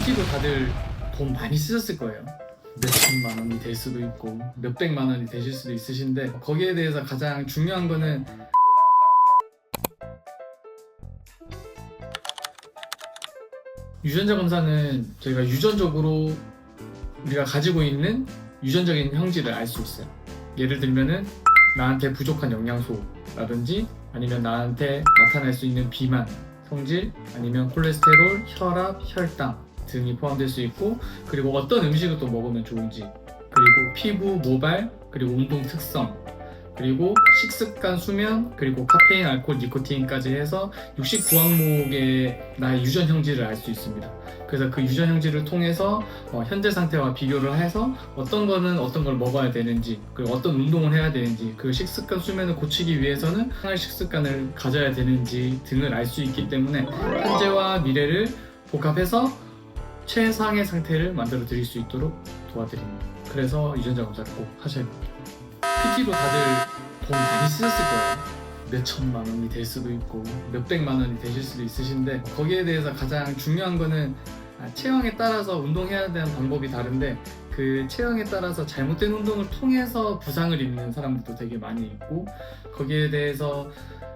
PT도 다들 돈 많이 쓰셨을 거예요. 몇천만 원이 될 수도 있고 몇백만 원이 되실 수도 있으신데, 거기에 대해서 가장 중요한 거는 유전자 검사는 저희가 유전적으로 우리가 가지고 있는 유전적인 형질을 알 수 있어요. 예를 들면은 나한테 부족한 영양소라든지, 아니면 나한테 나타날 수 있는 비만, 성질, 아니면 콜레스테롤, 혈압, 혈당 등이 포함될 수 있고, 그리고 어떤 음식을 또 먹으면 좋은지, 그리고 피부, 모발, 그리고 운동 특성, 그리고 식습관, 수면, 그리고 카페인, 알코올, 니코틴까지 해서 69항목의 나의 유전 형질을 알 수 있습니다. 그래서 그 유전 형질을 통해서 현재 상태와 비교를 해서 어떤 거는 어떤 걸 먹어야 되는지, 그리고 어떤 운동을 해야 되는지, 그 식습관, 수면을 고치기 위해서는 생활 식습관을 가져야 되는지 등을 알 수 있기 때문에 현재와 미래를 복합해서 최상의 상태를 만들어 드릴 수 있도록 도와드립니다. 그래서 유전자 검사를 꼭 하셔야 됩니다. PT도 다들 돈 많이 쓰셨을 거예요. 몇천만 원이 될 수도 있고 몇백만 원이 되실 수도 있으신데, 거기에 대해서 가장 중요한 거는 체형에 따라서 운동해야 되는 방법이 다른데, 그 체형에 따라서 잘못된 운동을 통해서 부상을 입는 사람들도 되게 많이 있고, 거기에 대해서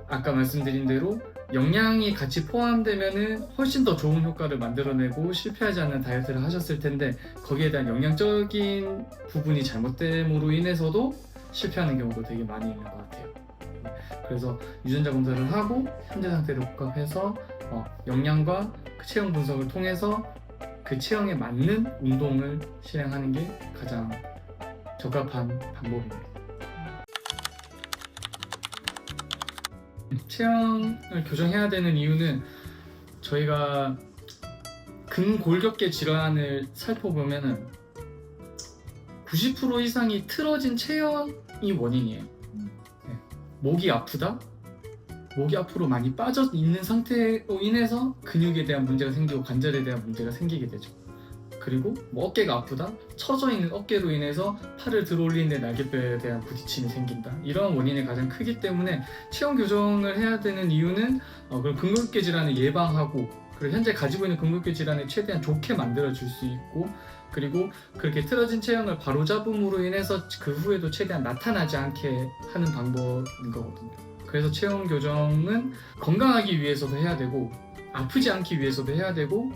아까 말씀드린 대로 영양이 같이 포함되면은 훨씬 더 좋은 효과를 만들어내고 실패하지 않는 다이어트를 하셨을 텐데, 거기에 대한 영양적인 부분이 잘못됨으로 인해서도 실패하는 경우도 되게 많이 있는 것 같아요. 그래서 유전자 검사를 하고 현재 상태를 복합해서 영양과 그 체형 분석을 통해서 그 체형에 맞는 운동을 실행하는 게 가장 적합한 방법입니다. 체형을 교정해야 되는 이유는, 저희가 근골격계 질환을 살펴보면은 90% 이상이 틀어진 체형이 원인이에요. 목이 아프다? 목이 앞으로 많이 빠져 있는 상태로 인해서 근육에 대한 문제가 생기고 관절에 대한 문제가 생기게 되죠. 그리고 뭐 어깨가 아프다? 처져 있는 어깨로 인해서 팔을 들어 올리는데 날개뼈에 대한 부딪힘이 생긴다. 이런 원인이 가장 크기 때문에 체형 교정을 해야 되는 이유는 그런 근골격계 질환을 예방하고, 그리고 현재 가지고 있는 근골격계 질환을 최대한 좋게 만들어 줄 수 있고, 그리고 그렇게 틀어진 체형을 바로잡음으로 인해서 그 후에도 최대한 나타나지 않게 하는 방법인 거거든요. 그래서 체형 교정은 건강하기 위해서도 해야 되고, 아프지 않기 위해서도 해야 되고,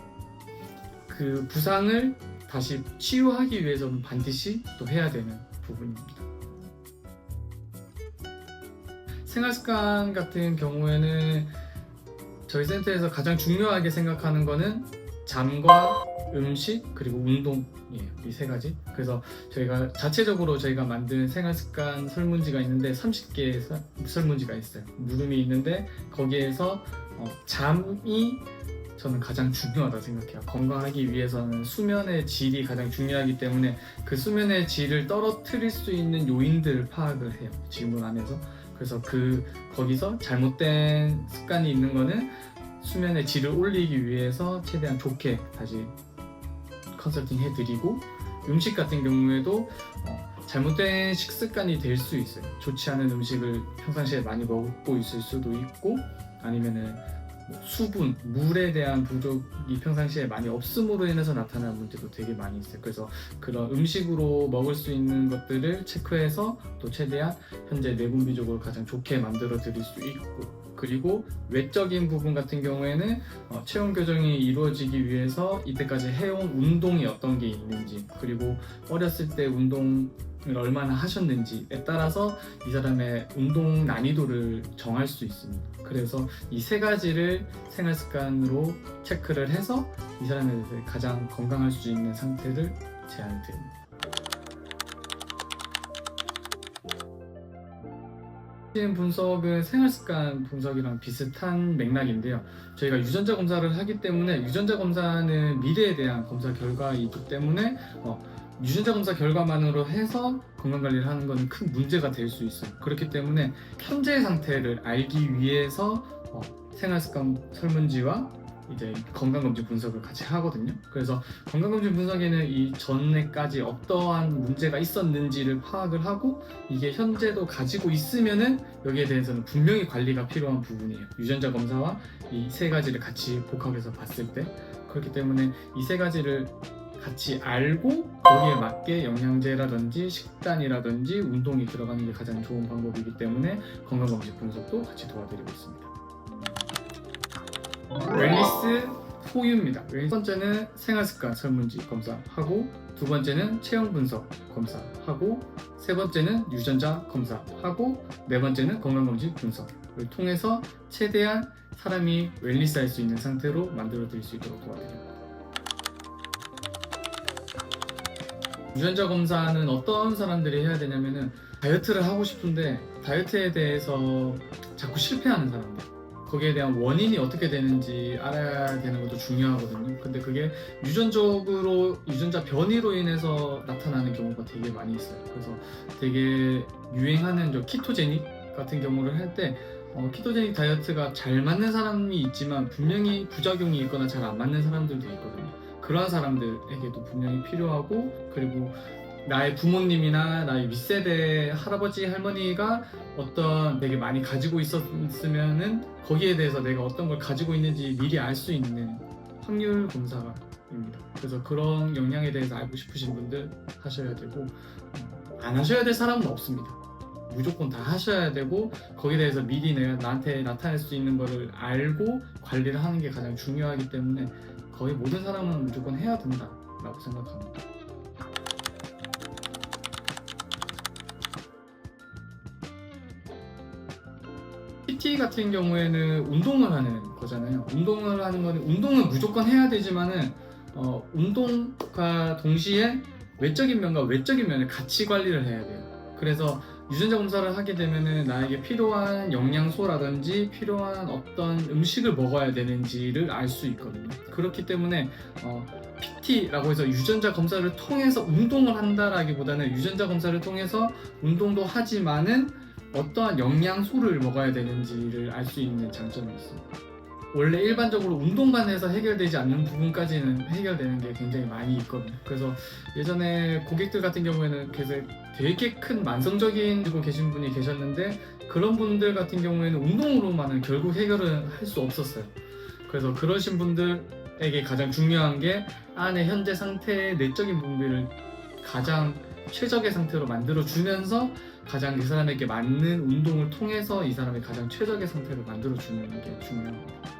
그 부상을 다시 치유하기 위해서는 반드시 또 해야 되는 부분입니다. 생활습관 같은 경우에는 저희 센터에서 가장 중요하게 생각하는 거는 잠과 음식, 그리고 운동이에요. 이 세 가지. 그래서 저희가 자체적으로 저희가 만든 생활습관 설문지가 있는데 30개의 설문지가 있어요. 물음이 있는데 거기에서 잠이 저는 가장 중요하다 생각해요. 건강하기 위해서는 수면의 질이 가장 중요하기 때문에 그 수면의 질을 떨어뜨릴 수 있는 요인들을 파악을 해요, 질문 안에서. 그래서 거기서 잘못된 습관이 있는 거는 수면의 질을 올리기 위해서 최대한 좋게 다시 컨설팅 해드리고, 음식 같은 경우에도 잘못된 식습관이 될 수 있어요. 좋지 않은 음식을 평상시에 많이 먹고 있을 수도 있고, 아니면은 수분, 물에 대한 부족이 평상시에 많이 없음으로 인해서 나타나는 문제도 되게 많이 있어요. 그래서 그런 음식으로 먹을 수 있는 것들을 체크해서 또 최대한 현재 내분 비족을 가장 좋게 만들어 드릴 수 있고, 그리고 외적인 부분 같은 경우에는 체형 교정이 이루어지기 위해서 이때까지 해온 운동이 어떤 게 있는지, 그리고 어렸을 때 운동을 얼마나 하셨는지에 따라서 이 사람의 운동 난이도를 정할 수 있습니다. 그래서 이 세 가지를 생활 습관으로 체크를 해서 이 사람에 대해서 가장 건강할 수 있는 상태를 제안을 드립니다. 분석은 생활습관 분석이랑 비슷한 맥락인데요. 저희가 유전자 검사를 하기 때문에, 유전자 검사는 미래에 대한 검사 결과이기 때문에 유전자 검사 결과만으로 해서 건강관리를 하는 것은 큰 문제가 될 수 있어요. 그렇기 때문에 현재 상태를 알기 위해서 생활습관 설문지와 이제 건강검진 분석을 같이 하거든요. 그래서 건강검진 분석에는 이 전에까지 어떠한 문제가 있었는지를 파악을 하고 이게 현재도 가지고 있으면은 여기에 대해서는 분명히 관리가 필요한 부분이에요. 유전자 검사와 이 세 가지를 같이 복합해서 봤을 때. 그렇기 때문에 이 세 가지를 같이 알고 거기에 맞게 영양제라든지 식단이라든지 운동이 들어가는 게 가장 좋은 방법이기 때문에 건강검진 분석도 같이 도와드리고 있습니다. 웰니스 4U입니다. 첫 번째는 생활습관 설문지 검사하고, 두 번째는 체형 분석 검사하고, 세 번째는 유전자 검사하고, 네 번째는 건강검진 분석을 통해서 최대한 사람이 웰니스 할 수 있는 상태로 만들어 드릴 수 있도록 도와드립니다. 유전자 검사는 어떤 사람들이 해야 되냐면은 다이어트를 하고 싶은데 다이어트에 대해서 자꾸 실패하는 사람들, 거기에 대한 원인이 어떻게 되는지 알아야 되는 것도 중요하거든요. 근데 그게 유전적으로 유전자 변이로 인해서 나타나는 경우가 되게 많이 있어요. 그래서 되게 유행하는 저 키토제닉 같은 경우를 할 때 키토제닉 다이어트가 잘 맞는 사람이 있지만 분명히 부작용이 있거나 잘 안 맞는 사람들도 있거든요. 그러한 사람들에게도 분명히 필요하고, 그리고 나의 부모님이나 나의 윗세대 할아버지 할머니가 어떤 되게 많이 가지고 있었으면은 거기에 대해서 내가 어떤 걸 가지고 있는지 미리 알 수 있는 확률 검사입니다. 그래서 그런 영양에 대해서 알고 싶으신 분들 하셔야 되고, 안 하셔야 될 사람은 없습니다. 무조건 다 하셔야 되고, 거기에 대해서 미리 내가 나한테 나타낼 수 있는 거를 알고 관리를 하는 게 가장 중요하기 때문에 거의 모든 사람은 무조건 해야 된다라고 생각합니다. PT 같은 경우에는 운동을 하는 거잖아요. 운동을 하는 거는 운동은 무조건 해야 되지만은 운동과 동시에 외적인 면과 외적인 면을 같이 관리를 해야 돼요. 그래서 유전자 검사를 하게 되면은 나에게 필요한 영양소라든지 필요한 어떤 음식을 먹어야 되는지를 알 수 있거든요. 그렇기 때문에 PT라고 해서 유전자 검사를 통해서 운동을 한다라기보다는 유전자 검사를 통해서 운동도 하지만은 어떠한 영양소를 먹어야 되는지를 알 수 있는 장점이 있습니다. 원래 일반적으로 운동만 해서 해결되지 않는 부분까지는 해결되는 게 굉장히 많이 있거든요. 그래서 예전에 고객들 같은 경우에는 되게 큰 만성적인 분 계신 분이 계셨는데, 그런 분들 같은 경우에는 운동으로만은 결국 해결은 할 수 없었어요. 그래서 그러신 분들에게 가장 중요한 게 안에 현재 상태의 내적인 분들을 가장 최적의 상태로 만들어주면서 가장 이 사람에게 맞는 운동을 통해서 이 사람의 가장 최적의 상태로 만들어주는 게 중요합니다.